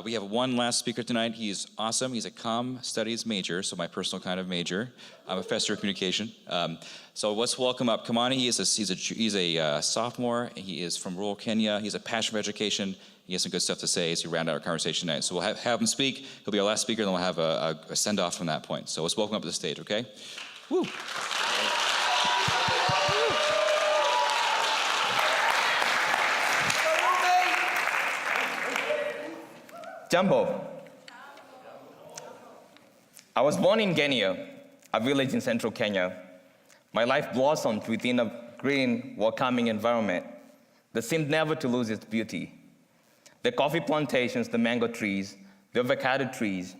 We have one last speaker tonight. He's awesome. He's a comm studies major, so my personal kind of major. I'm a professor of communication. So let's welcome up Kimani. He's a sophomore. He is from rural Kenya. He's a passion for education. He has some good stuff to say as we round out our conversation tonight. So we'll have him speak. He'll be our last speaker, and then we'll have a send-off from that point. So let's welcome up to the stage, okay? Woo! Jambo. I was born in Kenya, a village in central Kenya. My life blossomed within a green, welcoming environment that seemed never to lose its beauty. The coffee plantations, the mango trees, the avocado trees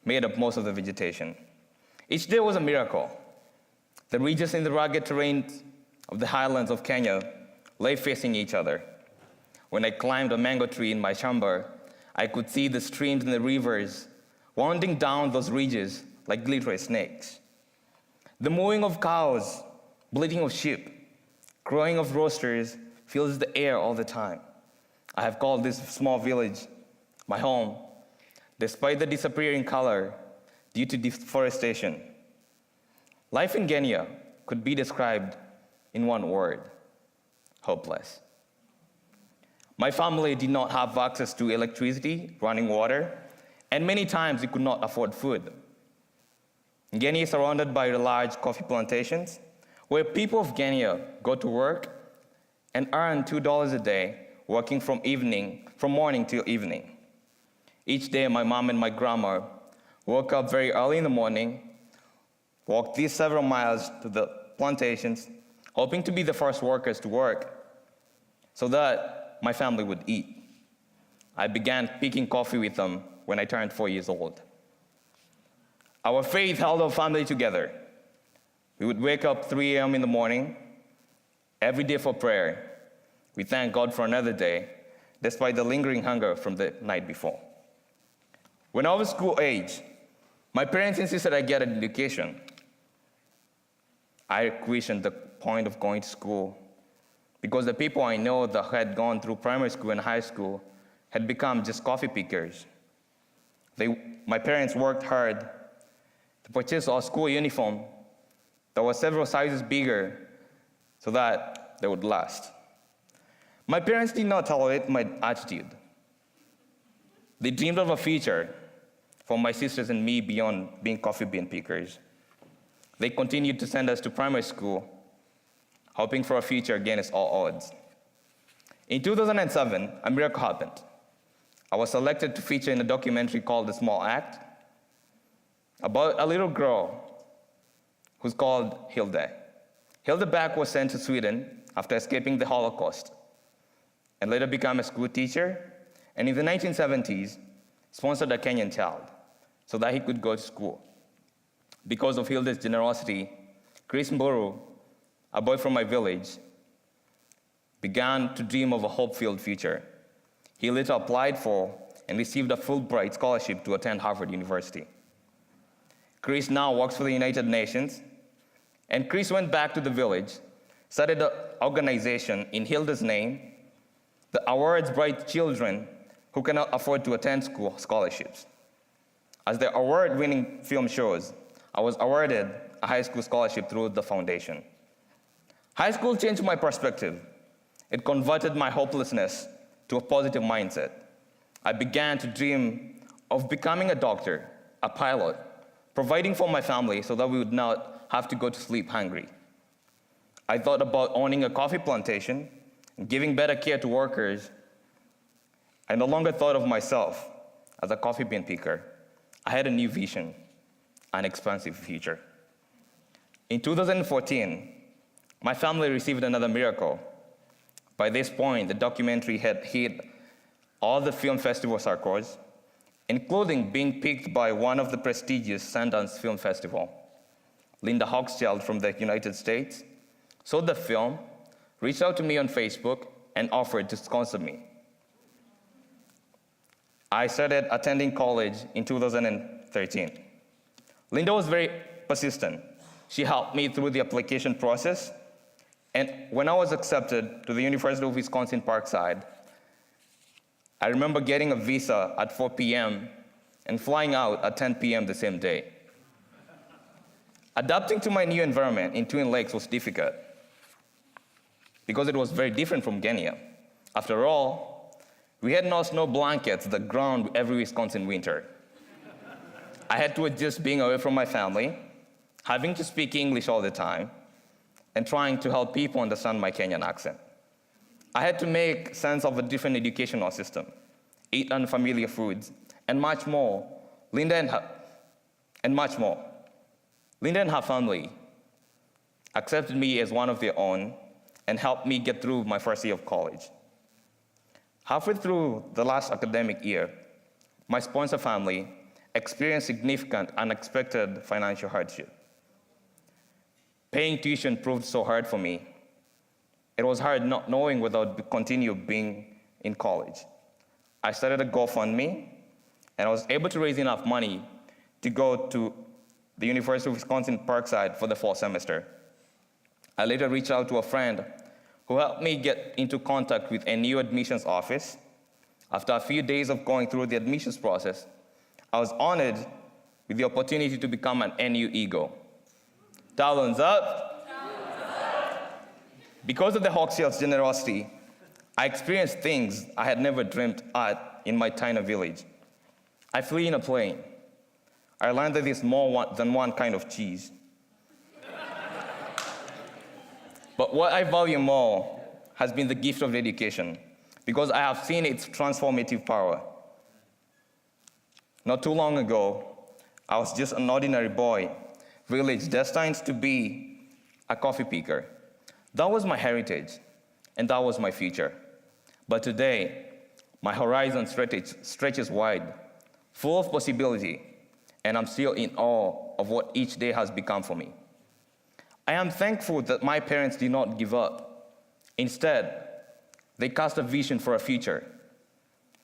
made up most of the vegetation. Each day was a miracle. The ridges in the rugged terrains of the highlands of Kenya lay facing each other. When I climbed a mango tree in my chamber, I could see the streams and the rivers winding down those ridges like glittery snakes. The mooing of cows, bleating of sheep, crowing of roosters fills the air all the time. I have called this small village my home, despite the disappearing color due to deforestation. Life in Kenya could be described in one word: hopeless. My family did not have access to electricity, running water, and many times we could not afford food. Kenya is surrounded by large coffee plantations, where people of Kenya go to work and earn $2 a day, working from morning till evening. Each day, my mom and my grandma woke up very early in the morning, walked these several miles to the plantations, hoping to be the first workers to work, so that my family would eat. I began picking coffee with them when I turned 4 years old. Our faith held our family together. We would wake up 3 a.m. in the morning, every day for prayer. We thank God for another day, despite the lingering hunger from the night before. When I was school age, my parents insisted I get an education. I questioned the point of going to school, because the people I know that had gone through primary school and high school had become just coffee pickers. My parents worked hard to purchase a school uniform that was several sizes bigger so that they would last. My parents did not tolerate my attitude. They dreamed of a future for my sisters and me beyond being coffee bean pickers. They continued to send us to primary school, hoping for a future against all odds. In 2007, a miracle happened. I was selected to feature in a documentary called The Small Act about a little girl who's called Hilde. Hilde Back was sent to Sweden after escaping the Holocaust and later became a school teacher, and in the 1970s, sponsored a Kenyan child so that he could go to school. Because of Hilde's generosity, Chris Mburu, a boy from my village, began to dream of a hope-filled future. He later applied for and received a Fulbright scholarship to attend Harvard University. Chris now works for the United Nations, and Chris went back to the village, started an organization in Hilda's name that awards bright children who cannot afford to attend school scholarships. As the award-winning film shows, I was awarded a high school scholarship through the foundation. High school changed my perspective. It converted my hopelessness to a positive mindset. I began to dream of becoming a doctor, a pilot, providing for my family so that we would not have to go to sleep hungry. I thought about owning a coffee plantation and giving better care to workers. I no longer thought of myself as a coffee bean picker. I had a new vision, an expansive future. In 2014, my family received another miracle. By this point, the documentary had hit all the film festival circles, including being picked by one of the prestigious Sundance Film Festival. Linda Hochschild from the United States saw the film, reached out to me on Facebook, and offered to sponsor me. I started attending college in 2013. Linda was very persistent. She helped me through the application process, and when I was accepted to the University of Wisconsin Parkside, I remember getting a visa at 4 p.m. and flying out at 10 p.m. the same day. Adapting to my new environment in Twin Lakes was difficult because it was very different from Kenya. After all, we had no snow blankets that ground every Wisconsin winter. I had to adjust being away from my family, having to speak English all the time, and trying to help people understand my Kenyan accent. I had to make sense of a different educational system, eat unfamiliar foods, and much more. Linda and her family accepted me as one of their own and helped me get through my first year of college. Halfway through the last academic year, my sponsor family experienced significant, unexpected financial hardship. Paying tuition proved so hard for me. It was hard not knowing whether I would continue being in college. I started a GoFundMe, and I was able to raise enough money to go to the University of Wisconsin Parkside for the fall semester. I later reached out to a friend who helped me get into contact with a new admissions office. After a few days of going through the admissions process, I was honored with the opportunity to become an NU Eagle. Talons up. Because of the Hawksfield's generosity, I experienced things I had never dreamed at in my tiny village. I flew in a plane. I learned that there's more than one kind of cheese. But what I value more has been the gift of education, because I have seen its transformative power. Not too long ago, I was just an ordinary boy, village destined to be a coffee picker. That was my heritage, and that was my future. But today, my horizon stretches wide, full of possibility, and I'm still in awe of what each day has become for me. I am thankful that my parents did not give up. Instead, they cast a vision for a future.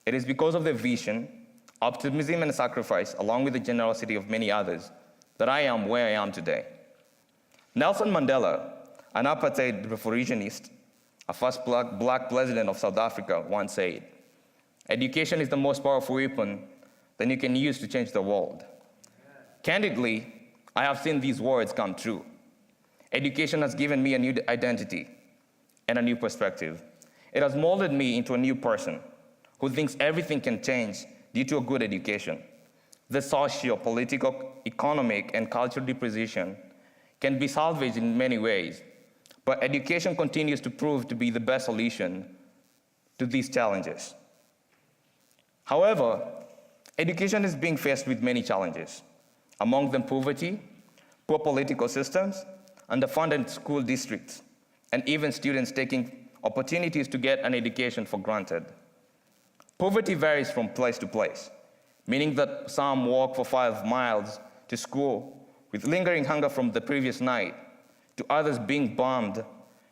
It is because of their vision, optimism, and sacrifice, along with the generosity of many others, that I am where I am today. Nelson Mandela, an apartheid revolutionist, a first black president of South Africa, once said, "Education is the most powerful weapon that you can use to change the world." Candidly, I have seen these words come true. Education has given me a new identity and a new perspective. It has molded me into a new person who thinks everything can change due to a good education. The social, political, economic, and cultural deposition can be salvaged in many ways, but education continues to prove to be the best solution to these challenges. However, education is being faced with many challenges, among them poverty, poor political systems, underfunded school districts, and even students taking opportunities to get an education for granted. Poverty varies from place to place, meaning that some walk for 5 miles to school with lingering hunger from the previous night, to others being bummed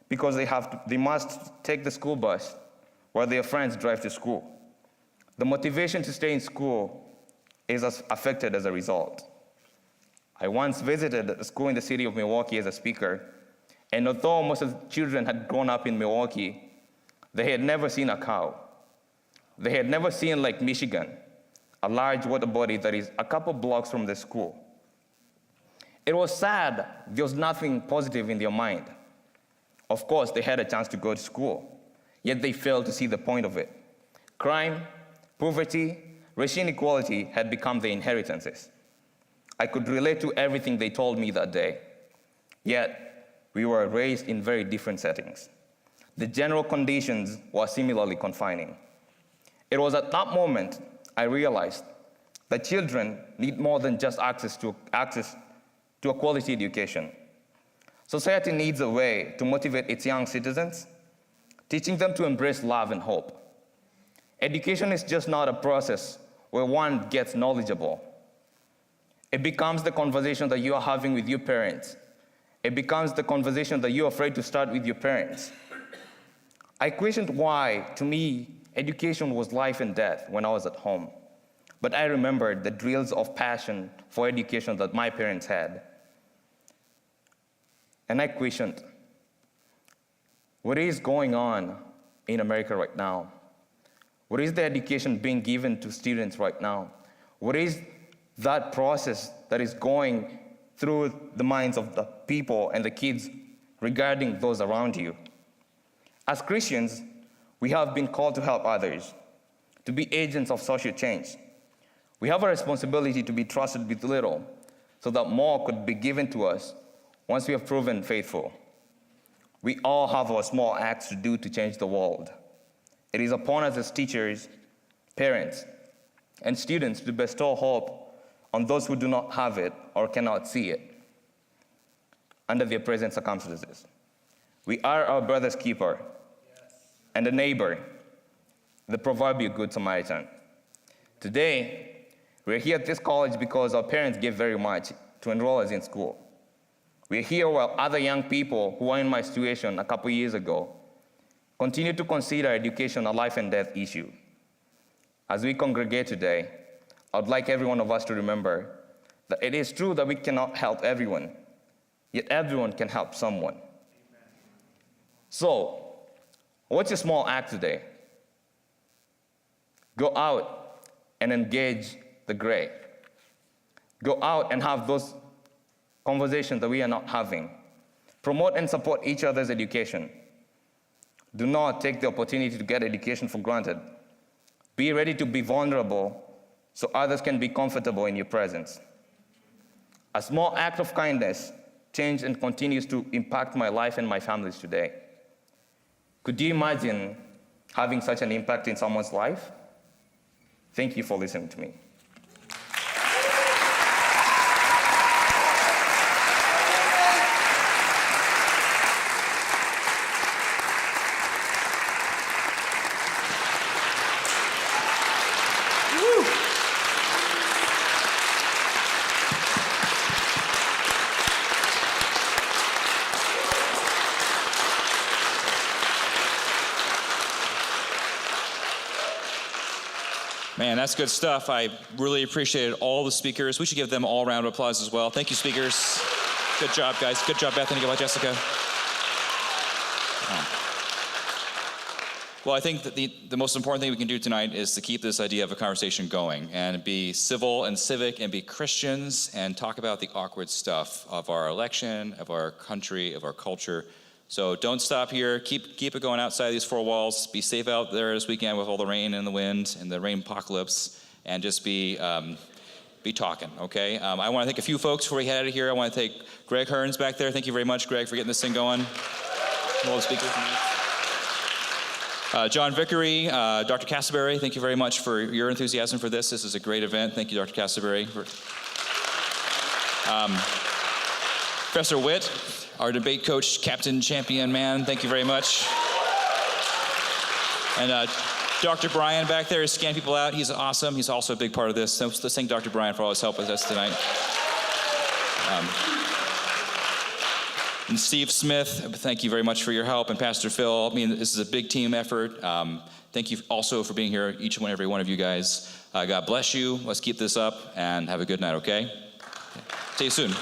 because they must take the school bus while their friends drive to school. The motivation to stay in school is affected as a result. I once visited a school in the city of Milwaukee as a speaker, and although most of the children had grown up in Milwaukee, they had never seen a cow. They had never seen Lake Michigan, a large water body that is a couple blocks from the school. It was sad there was nothing positive in their mind. Of course, they had a chance to go to school, yet they failed to see the point of it. Crime, poverty, racial inequality had become their inheritances. I could relate to everything they told me that day, yet we were raised in very different settings. The general conditions were similarly confining. It was at that moment I realized that children need more than just access to a quality education. Society needs a way to motivate its young citizens, teaching them to embrace love and hope. Education is just not a process where one gets knowledgeable. It becomes the conversation that you are having with your parents. It becomes the conversation that you're afraid to start with your parents. I questioned why, to me, education was life and death when I was at home. But I remembered the drills of passion for education that my parents had. And I questioned, what is going on in America right now? What is the education being given to students right now? What is that process that is going through the minds of the people and the kids regarding those around you? As Christians, we have been called to help others, to be agents of social change. We have a responsibility to be trusted with little so that more could be given to us once we have proven faithful. We all have our small acts to do to change the world. It is upon us as teachers, parents, and students to bestow hope on those who do not have it or cannot see it under their present circumstances. We are our brother's keeper and a neighbor, the proverbial Good Samaritan. Today, we're here at this college because our parents gave very much to enroll us in school. We're here while other young people who were in my situation a couple years ago continue to consider education a life and death issue. As we congregate today, I would like every one of us to remember that it is true that we cannot help everyone, yet everyone can help someone. Amen. So, what's your small act today? Go out and engage the gray. Go out and have those conversations that we are not having. Promote and support each other's education. Do not take the opportunity to get education for granted. Be ready to be vulnerable so others can be comfortable in your presence. A small act of kindness changed and continues to impact my life and my family's today. Could you imagine having such an impact in someone's life? Thank you for listening to me. Man, that's good stuff. I really appreciated all the speakers. We should give them all a round of applause as well. Thank you, speakers. Good job, guys. Good job, Bethany. Good job, Jessica. Well, I think that the most important thing we can do tonight is to keep this idea of a conversation going and be civil and civic and be Christians and talk about the awkward stuff of our election, of our country, of our culture. So don't stop here. Keep it going outside these four walls. Be safe out there this weekend with all the rain and the wind and the rain apocalypse, and just be talking, okay? I want to thank a few folks before we head out of here. I want to thank Greg Hearns back there. Thank you very much, Greg, for getting this thing going. All the speakers tonight. John Vickery, Dr. Castleberry, thank you very much for your enthusiasm for this. This is a great event. Thank you, Dr. Castleberry. Professor Witt, our debate coach, captain, champion, man, thank you very much. And Dr. Brian back there is scanning people out. He's awesome. He's also a big part of this. So let's thank Dr. Brian for all his help with us tonight. And Steve Smith, thank you very much for your help. And Pastor Phil, I mean, this is a big team effort. Thank you also for being here, each and every one of you guys. God bless you. Let's keep this up and have a good night, okay? See you soon.